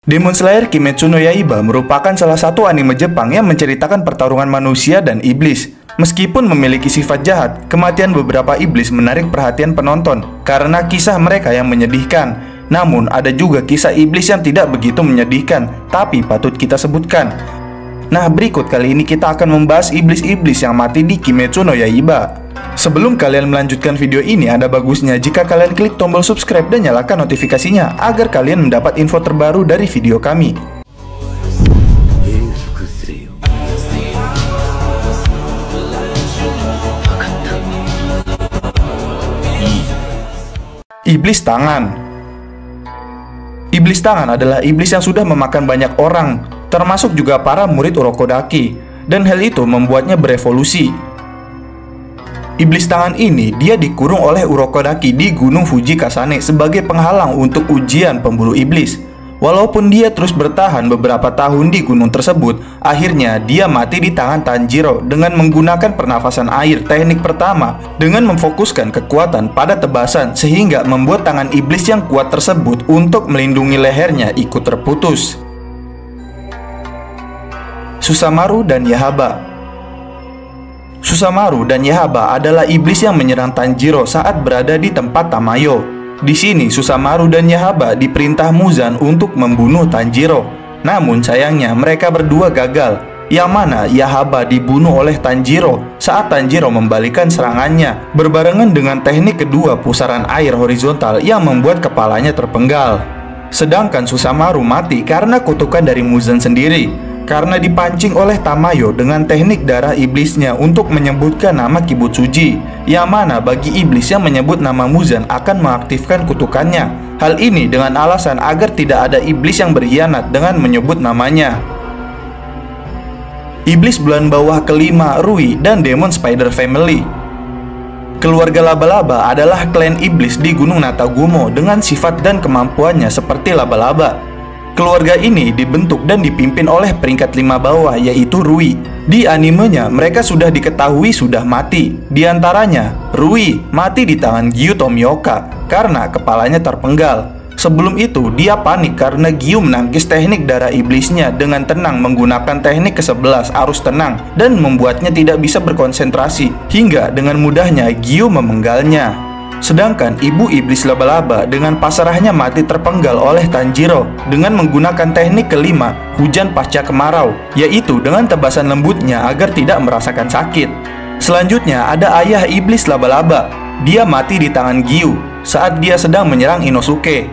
Demon Slayer Kimetsu no Yaiba merupakan salah satu anime Jepang yang menceritakan pertarungan manusia dan iblis. Meskipun memiliki sifat jahat, kematian beberapa iblis menarik perhatian penonton karena kisah mereka yang menyedihkan. Namun ada juga kisah iblis yang tidak begitu menyedihkan, tapi patut kita sebutkan. Nah, berikut kali ini kita akan membahas iblis-iblis yang mati di Kimetsu no Yaiba. Sebelum kalian melanjutkan video ini, ada bagusnya jika kalian klik tombol subscribe dan nyalakan notifikasinya agar kalian mendapat info terbaru dari video kami. Iblis Tangan. Iblis Tangan adalah iblis yang sudah memakan banyak orang, termasuk juga para murid Urokodaki, dan hal itu membuatnya berevolusi. Iblis Tangan ini dia dikurung oleh Urokodaki di Gunung Fuji Kasane sebagai penghalang untuk ujian pemburu iblis. Walaupun dia terus bertahan beberapa tahun di gunung tersebut, akhirnya dia mati di tangan Tanjiro dengan menggunakan pernafasan air teknik pertama dengan memfokuskan kekuatan pada tebasan sehingga membuat tangan iblis yang kuat tersebut untuk melindungi lehernya ikut terputus. Susanoo dan Yahaba. Susanoo dan Yahaba adalah iblis yang menyerang Tanjiro saat berada di tempat Tamayo. Di sini Susanoo dan Yahaba diperintah Muzan untuk membunuh Tanjiro. Namun sayangnya mereka berdua gagal, yang mana Yahaba dibunuh oleh Tanjiro saat Tanjiro membalikan serangannya berbarengan dengan teknik kedua pusaran air horizontal yang membuat kepalanya terpenggal. Sedangkan Susanoo mati karena kutukan dari Muzan sendiri, karena dipancing oleh Tamayo dengan teknik darah iblisnya untuk menyebutkan nama Kibutsuji, yang mana bagi iblis yang menyebut nama Muzan akan mengaktifkan kutukannya. Hal ini dengan alasan agar tidak ada iblis yang berkhianat dengan menyebut namanya. Iblis bulan bawah kelima, Rui dan Demon Spider Family. Keluarga laba-laba adalah klan iblis di Gunung Natagumo dengan sifat dan kemampuannya seperti laba-laba. Keluarga ini dibentuk dan dipimpin oleh peringkat 5 bawah, yaitu Rui. Di animenya mereka sudah diketahui sudah mati. Di antaranya Rui mati di tangan Gyu Tomioka karena kepalanya terpenggal. Sebelum itu dia panik karena Gyu menangkis teknik darah iblisnya dengan tenang menggunakan teknik ke-11 arus tenang dan membuatnya tidak bisa berkonsentrasi, hingga dengan mudahnya Gyu memenggalnya. Sedangkan ibu iblis laba-laba dengan pasrahnya mati terpenggal oleh Tanjiro dengan menggunakan teknik kelima, hujan pasca kemarau, yaitu dengan tebasan lembutnya agar tidak merasakan sakit. Selanjutnya ada ayah iblis laba-laba. Dia mati di tangan Gyu saat dia sedang menyerang Inosuke.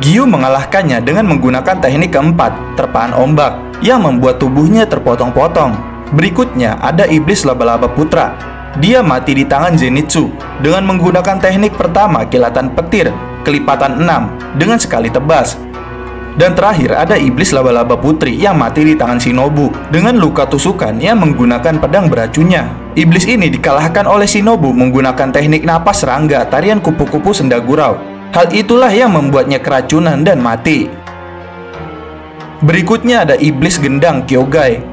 Gyu mengalahkannya dengan menggunakan teknik keempat, terpaan ombak, yang membuat tubuhnya terpotong-potong. Berikutnya ada iblis laba-laba putra. Dia mati di tangan Zenitsu dengan menggunakan teknik pertama kilatan petir, kelipatan 6 dengan sekali tebas. Dan terakhir ada iblis laba-laba putri yang mati di tangan Shinobu dengan luka tusukan yang menggunakan pedang beracunnya. Iblis ini dikalahkan oleh Shinobu menggunakan teknik napas serangga tarian kupu-kupu sendagurau. Hal itulah yang membuatnya keracunan dan mati. Berikutnya ada iblis gendang Kyogai.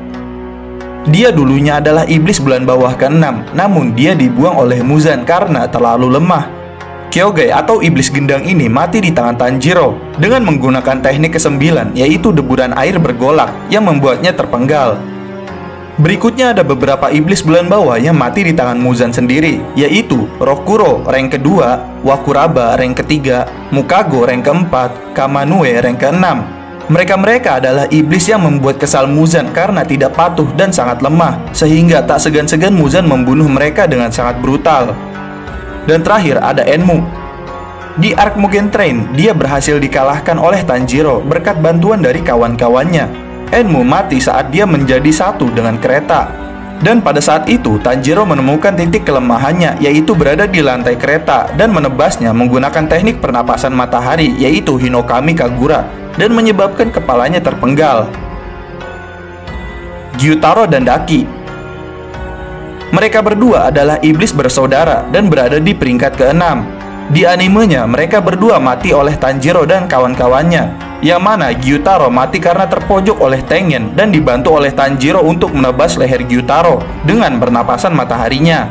Dia dulunya adalah iblis bulan bawah ke-6, namun dia dibuang oleh Muzan karena terlalu lemah. Kyogai atau iblis gendang ini mati di tangan Tanjiro dengan menggunakan teknik ke-9, yaitu deburan air bergolak yang membuatnya terpenggal. Berikutnya ada beberapa iblis bulan bawah yang mati di tangan Muzan sendiri, yaitu Rokuro rank kedua, Wakuraba rank ketiga, Mukago rank keempat, Kamanue rank ke-6. Mereka adalah iblis yang membuat kesal Muzan karena tidak patuh dan sangat lemah, sehingga tak segan-segan Muzan membunuh mereka dengan sangat brutal. Dan terakhir ada Enmu. Di Arc Mugen Train, dia berhasil dikalahkan oleh Tanjiro berkat bantuan dari kawan-kawannya. Enmu mati saat dia menjadi satu dengan kereta. Dan pada saat itu Tanjiro menemukan titik kelemahannya, yaitu berada di lantai kereta, dan menebasnya menggunakan teknik pernapasan matahari, yaitu Hinokami Kagura, dan menyebabkan kepalanya terpenggal. Gyutaro dan Daki. Mereka berdua adalah iblis bersaudara dan berada di peringkat ke-6. Di animenya mereka berdua mati oleh Tanjiro dan kawan-kawannya, yang mana Gyutaro mati karena terpojok oleh Tengen dan dibantu oleh Tanjiro untuk menebas leher Gyutaro dengan pernapasan mataharinya.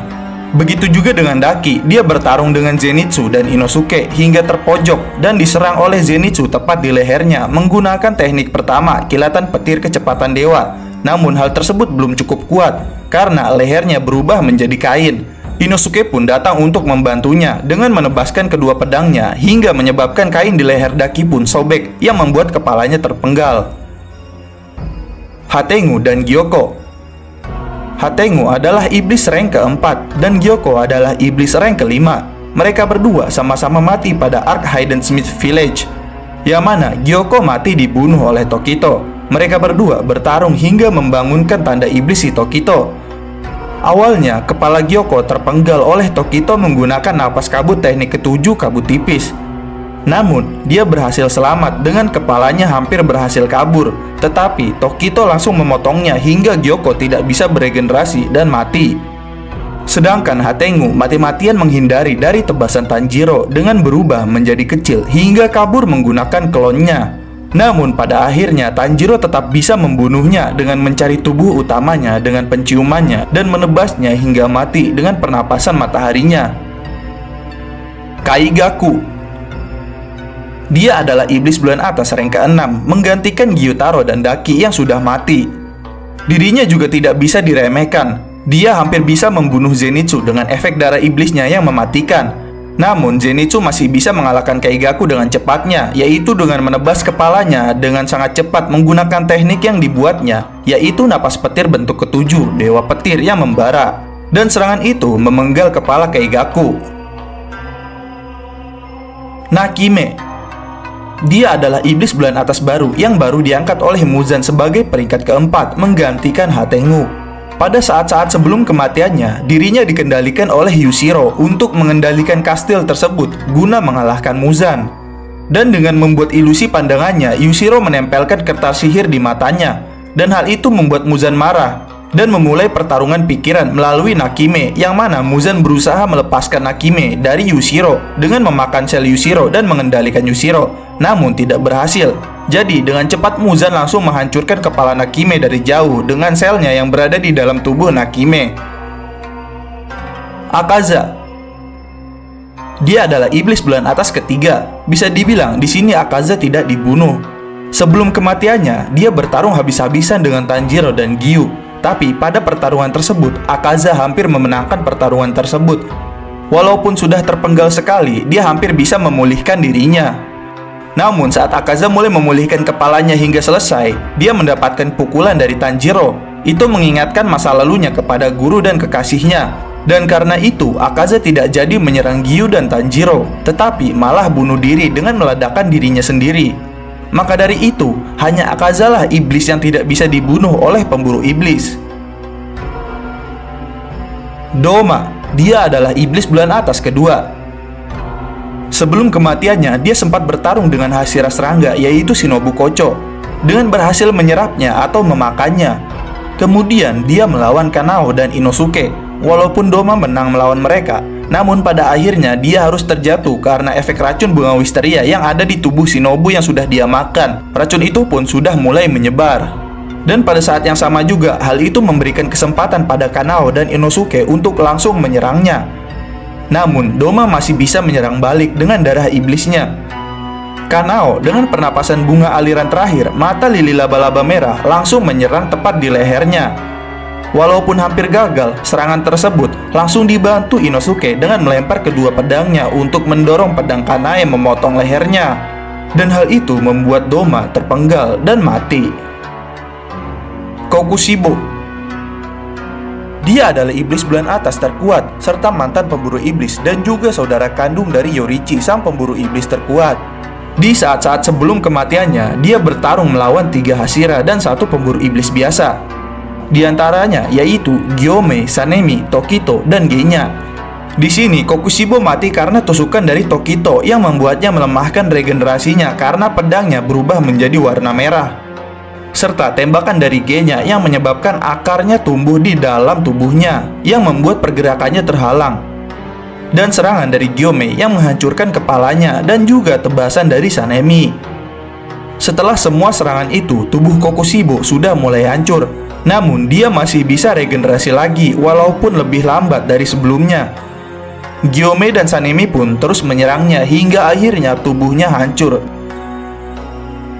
Begitu juga dengan Daki, dia bertarung dengan Zenitsu dan Inosuke hingga terpojok dan diserang oleh Zenitsu tepat di lehernya menggunakan teknik pertama, kilatan petir kecepatan dewa. Namun hal tersebut belum cukup kuat karena lehernya berubah menjadi kain. Inosuke pun datang untuk membantunya dengan menebaskan kedua pedangnya hingga menyebabkan kain di leher Daki pun sobek yang membuat kepalanya terpenggal. Hatengu dan Gyoko. Hatengu adalah iblis rank keempat dan Gyoko adalah iblis rank kelima. Mereka berdua sama-sama mati pada Ark Hidden Smith Village, yang mana Gyoko mati dibunuh oleh Tokito. Mereka berdua bertarung hingga membangunkan tanda iblis si Tokito. Awalnya, kepala Gyoko terpenggal oleh Tokito menggunakan napas kabut teknik ketujuh kabut tipis. Namun, dia berhasil selamat dengan kepalanya hampir berhasil kabur. Tetapi, Tokito langsung memotongnya hingga Gyoko tidak bisa beregenerasi dan mati. Sedangkan Hatengu mati-matian menghindari dari tebasan Tanjiro dengan berubah menjadi kecil hingga kabur menggunakan klonnya. Namun pada akhirnya Tanjiro tetap bisa membunuhnya dengan mencari tubuh utamanya dengan penciumannya dan menebasnya hingga mati dengan pernapasan mataharinya. Kaigaku. Dia adalah iblis bulan atas rank ke-6, menggantikan Gyutaro dan Daki yang sudah mati. Dirinya juga tidak bisa diremehkan. Dia hampir bisa membunuh Zenitsu dengan efek darah iblisnya yang mematikan. Namun Zenitsu masih bisa mengalahkan Kaigaku dengan cepatnya, yaitu dengan menebas kepalanya dengan sangat cepat menggunakan teknik yang dibuatnya, yaitu napas petir bentuk ketujuh, dewa petir yang membara. Dan serangan itu memenggal kepala Kaigaku. Nakime. Dia adalah iblis bulan atas baru yang baru diangkat oleh Muzan sebagai peringkat keempat menggantikan Hatengu. Pada saat-saat sebelum kematiannya, dirinya dikendalikan oleh Yushiro untuk mengendalikan kastil tersebut guna mengalahkan Muzan. Dan dengan membuat ilusi pandangannya, Yushiro menempelkan kertas sihir di matanya. Dan hal itu membuat Muzan marah dan memulai pertarungan pikiran melalui Nakime, yang mana Muzan berusaha melepaskan Nakime dari Yushiro dengan memakan sel Yushiro dan mengendalikan Yushiro. Namun tidak berhasil. Jadi dengan cepat Muzan langsung menghancurkan kepala Nakime dari jauh dengan selnya yang berada di dalam tubuh Nakime. Akaza. Dia adalah iblis bulan atas ketiga. Bisa dibilang di sini Akaza tidak dibunuh. Sebelum kematiannya, dia bertarung habis-habisan dengan Tanjiro dan Giyu. Tapi pada pertarungan tersebut, Akaza hampir memenangkan pertarungan tersebut. Walaupun sudah terpenggal sekali, dia hampir bisa memulihkan dirinya. Namun saat Akaza mulai memulihkan kepalanya hingga selesai, dia mendapatkan pukulan dari Tanjiro. Itu mengingatkan masa lalunya kepada guru dan kekasihnya. Dan karena itu, Akaza tidak jadi menyerang Giyu dan Tanjiro, tetapi malah bunuh diri dengan meledakkan dirinya sendiri. Maka dari itu, hanya Akaza lah iblis yang tidak bisa dibunuh oleh pemburu iblis. Doma. Dia adalah iblis bulan atas kedua. Sebelum kematiannya, dia sempat bertarung dengan Hashira serangga, yaitu Shinobu Kocho, dengan berhasil menyerapnya atau memakannya. Kemudian dia melawan Kanao dan Inosuke. Walaupun Doma menang melawan mereka, namun pada akhirnya dia harus terjatuh karena efek racun bunga wisteria yang ada di tubuh Shinobu yang sudah dia makan. Racun itu pun sudah mulai menyebar. Dan pada saat yang sama juga, hal itu memberikan kesempatan pada Kanao dan Inosuke untuk langsung menyerangnya. Namun, Doma masih bisa menyerang balik dengan darah iblisnya. Kanao dengan pernapasan bunga aliran terakhir, mata lili laba-laba merah langsung menyerang tepat di lehernya. Walaupun hampir gagal, serangan tersebut langsung dibantu Inosuke dengan melempar kedua pedangnya untuk mendorong pedang Kanae memotong lehernya. Dan hal itu membuat Doma terpenggal dan mati. Kokushibo. Dia adalah iblis bulan atas terkuat, serta mantan pemburu iblis dan juga saudara kandung dari Yorichi, sang pemburu iblis terkuat. Di saat-saat sebelum kematiannya, dia bertarung melawan 3 Hashira dan 1 pemburu iblis biasa. Di antaranya yaitu Gyome, Sanemi, Tokito, dan Genya. Di sini Kokushibo mati karena tusukan dari Tokito yang membuatnya melemahkan regenerasinya karena pedangnya berubah menjadi warna merah. Serta tembakan dari Genya yang menyebabkan akarnya tumbuh di dalam tubuhnya yang membuat pergerakannya terhalang. Dan serangan dari Gyome yang menghancurkan kepalanya dan juga tebasan dari Sanemi. Setelah semua serangan itu, tubuh Kokushibo sudah mulai hancur. Namun dia masih bisa regenerasi lagi walaupun lebih lambat dari sebelumnya. Gyomei dan Sanemi pun terus menyerangnya hingga akhirnya tubuhnya hancur.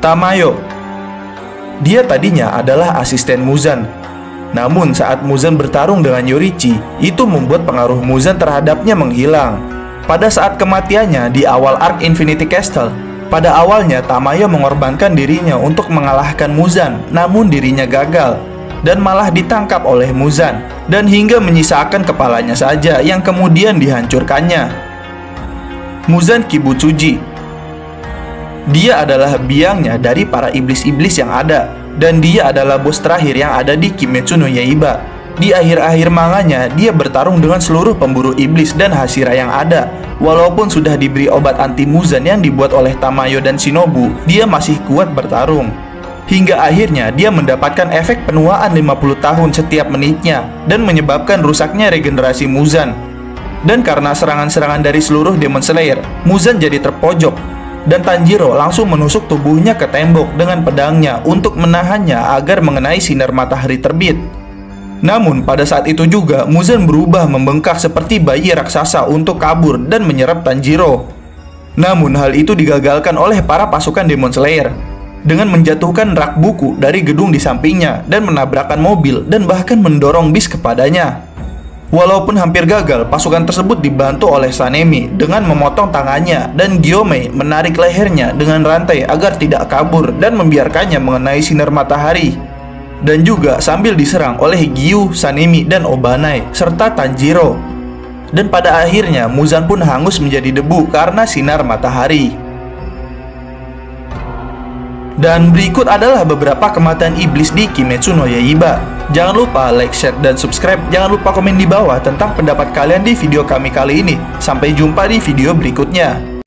Tamayo. Dia tadinya adalah asisten Muzan. Namun saat Muzan bertarung dengan Yorichi, itu membuat pengaruh Muzan terhadapnya menghilang. Pada saat kematiannya di awal arc Infinity Castle, pada awalnya Tamayo mengorbankan dirinya untuk mengalahkan Muzan, namun dirinya gagal dan malah ditangkap oleh Muzan, dan hingga menyisakan kepalanya saja yang kemudian dihancurkannya. Muzan Kibutsuji. Dia adalah biangnya dari para iblis-iblis yang ada, dan dia adalah bos terakhir yang ada di Kimetsu no Yaiba. Di akhir-akhir manganya, dia bertarung dengan seluruh pemburu iblis dan Hashira yang ada. Walaupun sudah diberi obat anti Muzan yang dibuat oleh Tamayo dan Shinobu, dia masih kuat bertarung. Hingga akhirnya dia mendapatkan efek penuaan 50 tahun setiap menitnya dan menyebabkan rusaknya regenerasi Muzan. Dan karena serangan-serangan dari seluruh Demon Slayer, Muzan jadi terpojok dan Tanjiro langsung menusuk tubuhnya ke tembok dengan pedangnya untuk menahannya agar mengenai sinar matahari terbit. Namun pada saat itu juga Muzan berubah membengkak seperti bayi raksasa untuk kabur dan menyerap Tanjiro. Namun hal itu digagalkan oleh para pasukan Demon Slayer dengan menjatuhkan rak buku dari gedung di sampingnya dan menabrakkan mobil dan bahkan mendorong bis kepadanya. Walaupun hampir gagal, pasukan tersebut dibantu oleh Sanemi dengan memotong tangannya dan Gyomei menarik lehernya dengan rantai agar tidak kabur dan membiarkannya mengenai sinar matahari. Dan juga sambil diserang oleh Gyu, Sanemi, dan Obanai serta Tanjiro. Dan pada akhirnya Muzan pun hangus menjadi debu karena sinar matahari. Dan berikut adalah beberapa kematian iblis di Kimetsu no Yaiba. Jangan lupa like, share, dan subscribe. Jangan lupa komen di bawah tentang pendapat kalian di video kami kali ini. Sampai jumpa di video berikutnya.